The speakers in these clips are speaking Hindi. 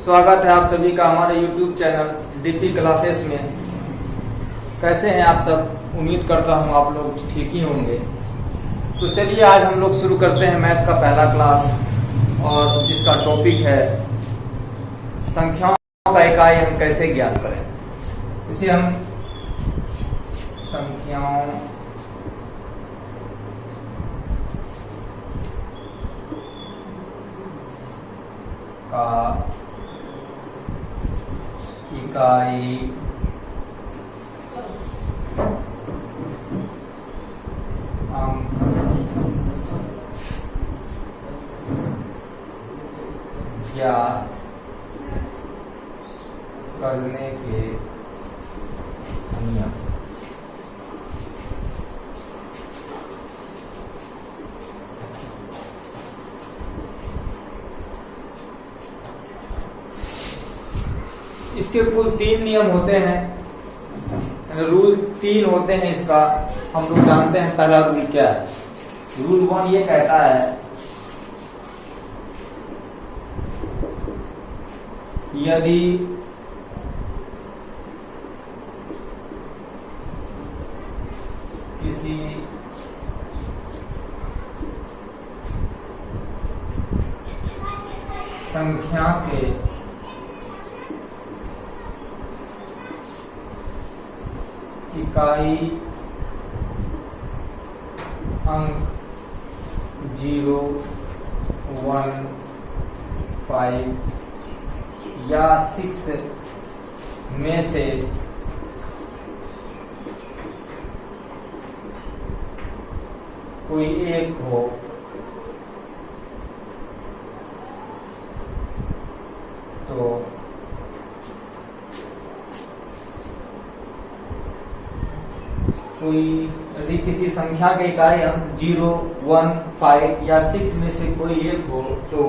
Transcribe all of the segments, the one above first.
स्वागत है आप सभी का हमारे YouTube चैनल डीपी क्लासेस में। कैसे हैं आप सब? उम्मीद करता हूं आप लोग ठीक ही होंगे। तो चलिए आज हम लोग शुरू करते हैं मैथ का पहला क्लास, और जिसका टॉपिक है संख्याओं का इकाई हम कैसे ज्ञात करें। इसे हम संख्याओं का इकाई अंक ज्ञात करने के नियम। इसके कुल 3 नियम होते हैं, रूल 3 होते हैं। इसका हम लोग जानते हैं। पहला रूल क्या है? रूल 1 ये कहता है यदि किसी संख्या के इकाई अंक 0, 1, 5 या 6 में से कोई एक हो तो यदि किसी संख्या के इकाई अंक 0, 1, 5 या 6 में से कोई एक हो तो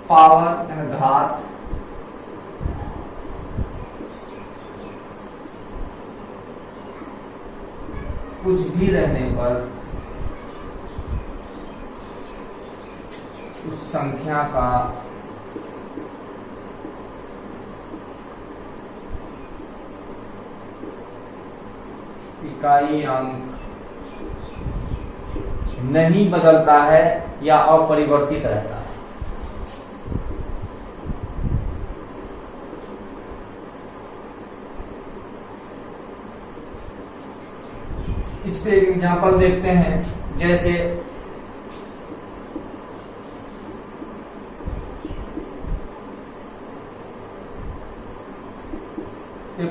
पावर यानी घात कुछ भी रहने पर उस संख्या का इकाई अंक नहीं बदलता है या अपरिवर्तित रहता है। इस पे एक एग्जांपल देखते हैं। जैसे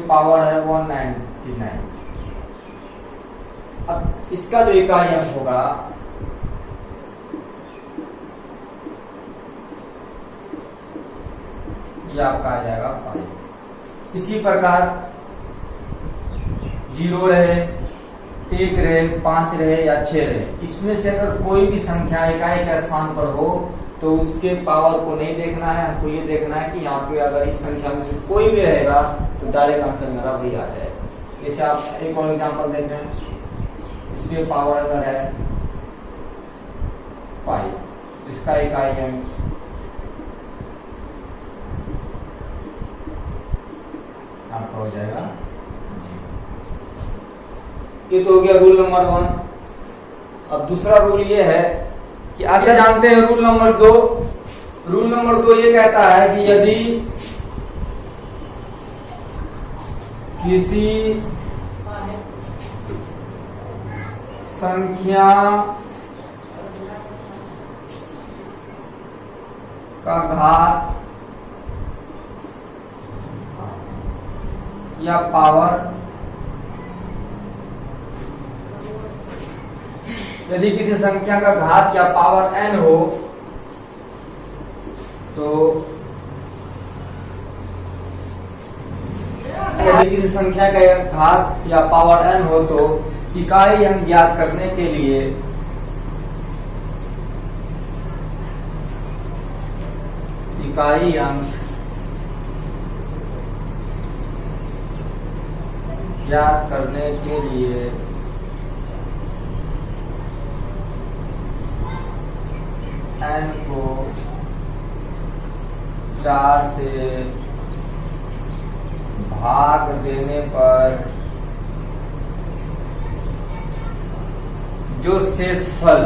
पावर है 199। अब इसका जो इकाई अंक होगा ये आपका आ जाएगा 5। इसी प्रकार 0 रहे, 1 रहे, 5 रहे या 6 रहे, इसमें से अगर कोई भी संख्या इकाई के स्थान पर हो तो उसके पावर को नहीं देखना है। हमको ये देखना है कि यहाँ पे अगर इस संख्या में से कोई भी रहेगा तो डायरेक्ट आंसर मेरा वही आ जाएगा। जैसे आप एक और एग्जांपल देख रहे हैं। इसमें पावर अगर है 5, इसका इकाई अंक आपका हो जाएगा। ये तो हो गया रूल नंबर 1। अब दूसरा रूल ये है कि आगे जानते हैं रूल नंबर 2। रूल नंबर 2 ये कहता है कि यदि किसी संख्या का घात या पावर, यदि किसी संख्या का घात या पावर n हो तो यदि किसी संख्या का घात या पावर n हो तो इकाई अंक ज्ञात करने के लिए इकाई अंक ज्ञात करने के लिए n को 4 से भाग देने पर जो शेषफल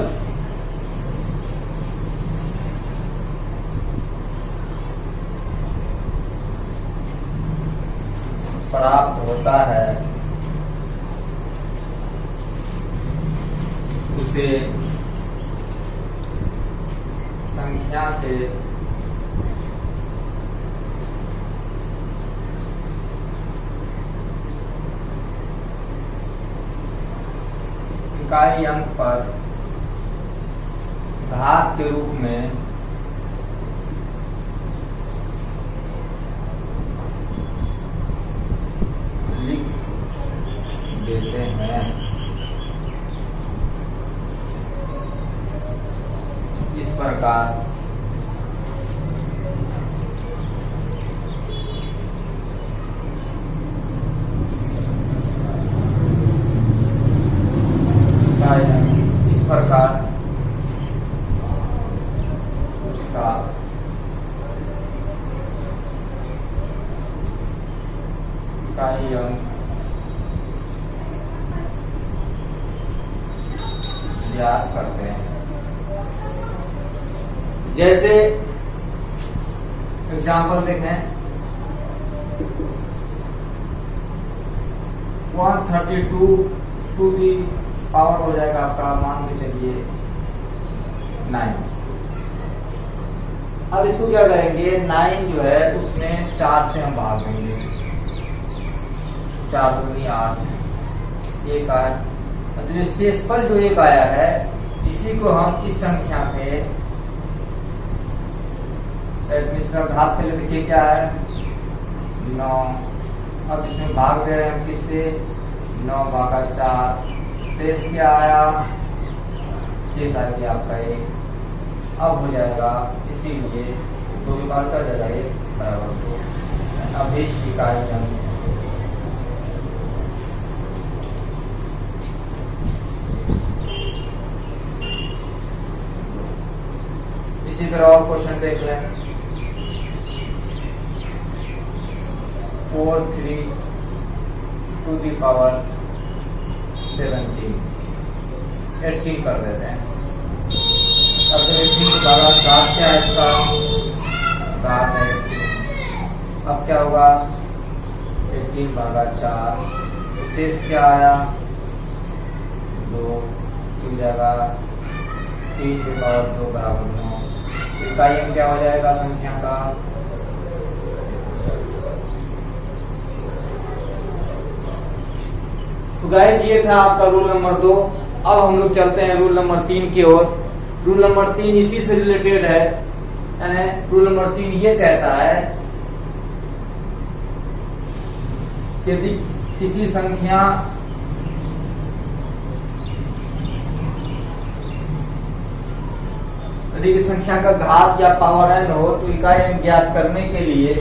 प्राप्त होता है उसे संख्या के इकाई अंक पर घात के रूप में लिख देते हैं। इस प्रकार उसका इकाई अंक ज्ञात करते हैं। जैसे एग्जाम्पल देखें, 132 टू दी पावर हो जाएगा आपका, मान के चलिए 9। अब इसको क्या करेंगे, 9 जो है उसमें 4 से हम भाग देंगे, 4 दूनी 8, 1 आया। तो ये शेषफल जो 1 आया है इसी को हम इस संख्या पे घात पहले देखिए क्या है 9। अब इसमें भाग दे रहे हैं हम किससे, 9 भागा 4, शेष क्या आया, शेष आ गया आपका 1। अब हो जाएगा, इसीलिए 2 भी बार कर जाएगा 1 बराबर 2। अभीष्ट इकाई अंक इसी तरह और क्वेश्चन देख लें, 4 टू दी पावर 17, 18 कर देते हैं। अब 18 का 7 क्या है इसका, 7 है 18। अब क्या होगा, 18 भागा 4, शेष क्या आया 2, मिल जाएगा 3 की पावर 2 बराबर 9। इकाई अंक क्या हो जाएगा संख्या का, तो गाइस ये था आपका रूल नंबर 2। अब हम लोग चलते हैं रूल नंबर 3 की ओर। रूल नंबर 3 इसी से रिलेटेड है, यानी रूल नंबर 3 ये कहता है कि यदि किसी संख्या यदि किसी संख्या का घात या पावर n हो तो इकाई अंक ज्ञात करने के लिए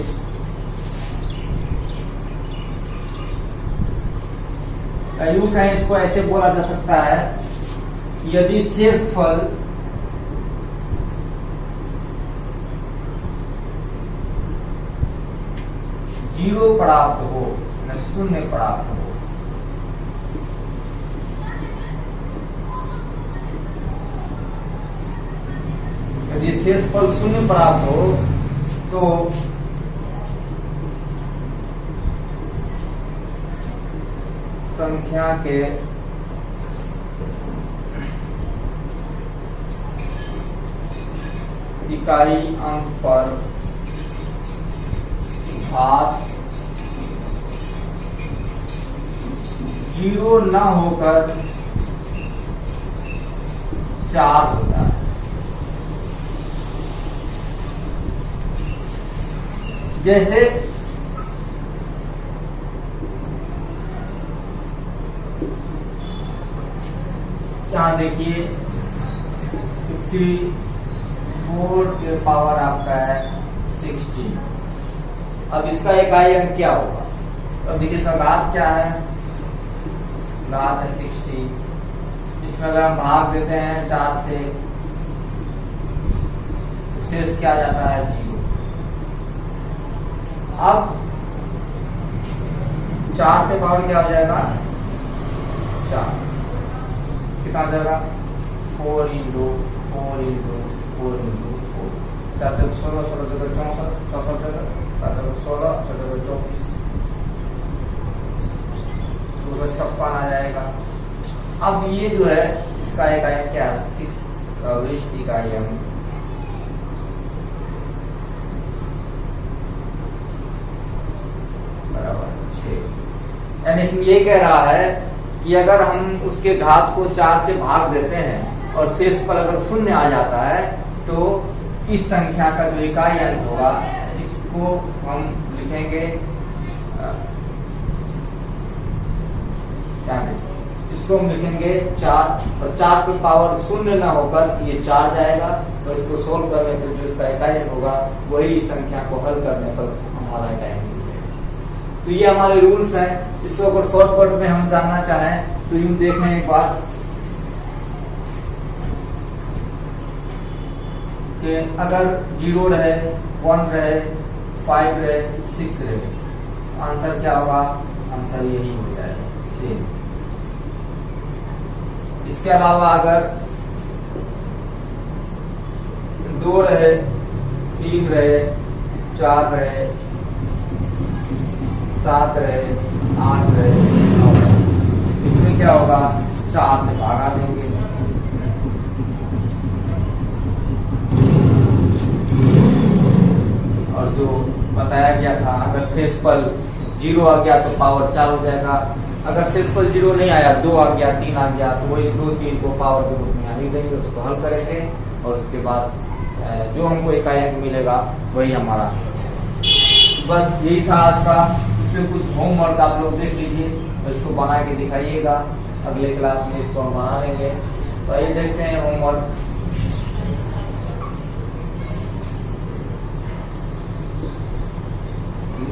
यूं कहें, इसको ऐसे बोला जा सकता है, यदि शेषफल जीरो प्राप्त हो, शून्य प्राप्त हो, यदि शेषफल शून्य प्राप्त हो तो संख्या के इकाई अंक पर घात 0 न होकर 4 होता है। जैसे यहाँ देखिए 54 के पावर आपका है 16। अब इसका इकाई अंक क्या होगा, अब देखिए इसका घात क्या है, घात है 16। इसमें अगर हम भाग देते हैं 4 से, शेष क्या जाता है 0। अब 4 के पावर क्या हो जाएगा 4, कितना हो जाएगा 4 इंटू 4 इंटू 4 इंटू 4, 4 से 16, 16 से 64, 64 से 16, 24, 256 आ जाएगा। अब ये जो है इसका एक आयन क्या है 6 विष्टि का आयन, बराबर 6। यानी इसमें ये कह रहा है कि अगर हम उसके घात को 4 से भाग देते हैं और शेषफल अगर 0 आ जाता है तो इस संख्या का जो इकाई अंक होगा इसको हम लिखेंगे इसको हम लिखेंगे 4, और 4 की पावर 0 ना होकर ये 4 जाएगा, तो इसको सोल्व करने पर जो इसका इकाई अंक होगा वही इस संख्या को हल करने पर हमारा इकाई अंक मिलेगा। तो ये हमारे रूल्स हैं। इसको अगर शॉर्टकट में हम जानना चाहें तो यूं देखें एक बार कि अगर 0 रहे, 1 रहे, 5 रहे, 6 रहे, आंसर क्या होगा, आंसर यही हो जाएगा सेम। इसके अलावा अगर 2 रहे, 3 रहे, 4 रहे, 7 रहे, 8 रहे, 9 रहे, इसमें क्या होगा 4 से भागा देंगे। और जो बताया गया था अगर शेषफल 0 आ गया तो पावर 4 हो जाएगा, अगर शेषफल 0 नहीं आया, 2 आ गया, 3 आ गया, तो वही 2, 3 को पावर के रूप में यहाँ लिख देंगे, उसको हल करेंगे और उसके बाद जो हमको इकाई अंक मिलेगा वही हमारा आंसर है। बस यही था आज का। इसमें कुछ होमवर्क आप लोग देख लीजिए और इसको बना के दिखाइएगा, अगले क्लास में इसको हम बना लेंगे। तो आइए देखते हैं होमवर्क।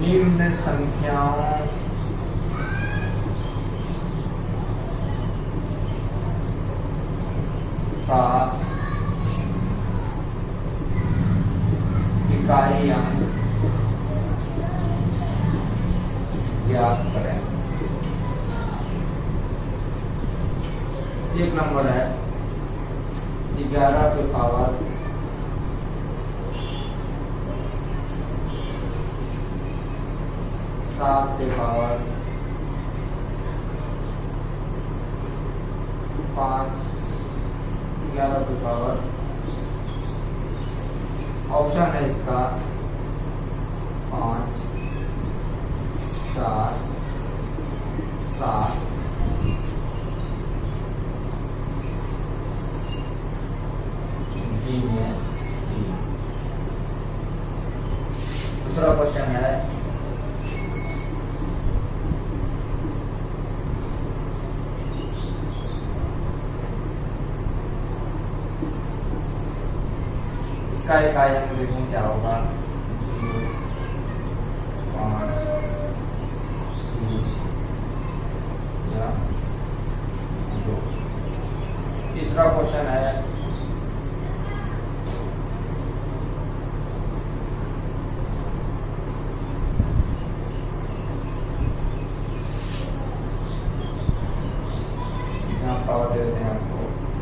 निम्न संख्याओं का इकाई अंक ज्ञात करें। एक नंबर है 11 के पावर 7 के पावर 5, 11 के पावर, ऑप्शन है इसका 5, 4, 7, डी में 3। दूसरा क्वेश्चन है इसका इकाई अंक देखें क्या होगा 0, 5, 2 या 2। तीसरा क्वेश्चन है यहाँ पावर दे देते हैं आपको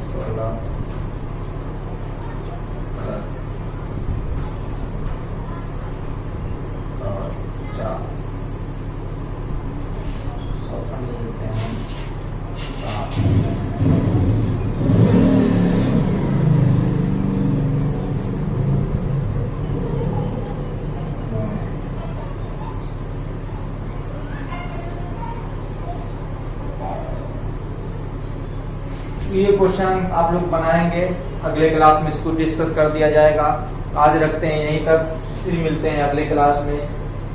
16 प्लस 4, ऑप्शन दे देते हैं 7। ये क्वेश्चन आप लोग बनाएंगे, अगले क्लास में इसको डिस्कस कर दिया जाएगा। आज रखते हैं यहीं तक, फिर मिलते हैं अगले क्लास में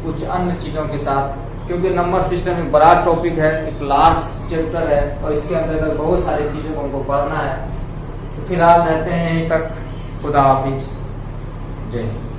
कुछ अन्य चीजों के साथ, क्योंकि नंबर सिस्टम एक बड़ा टॉपिक है, एक लार्ज चैप्टर है और इसके अंतर्गत बहुत सारी चीजों को हमको पढ़ना है। तो फिलहाल रहते हैं यहीं तक। खुदा हाफिज, जय हिंद।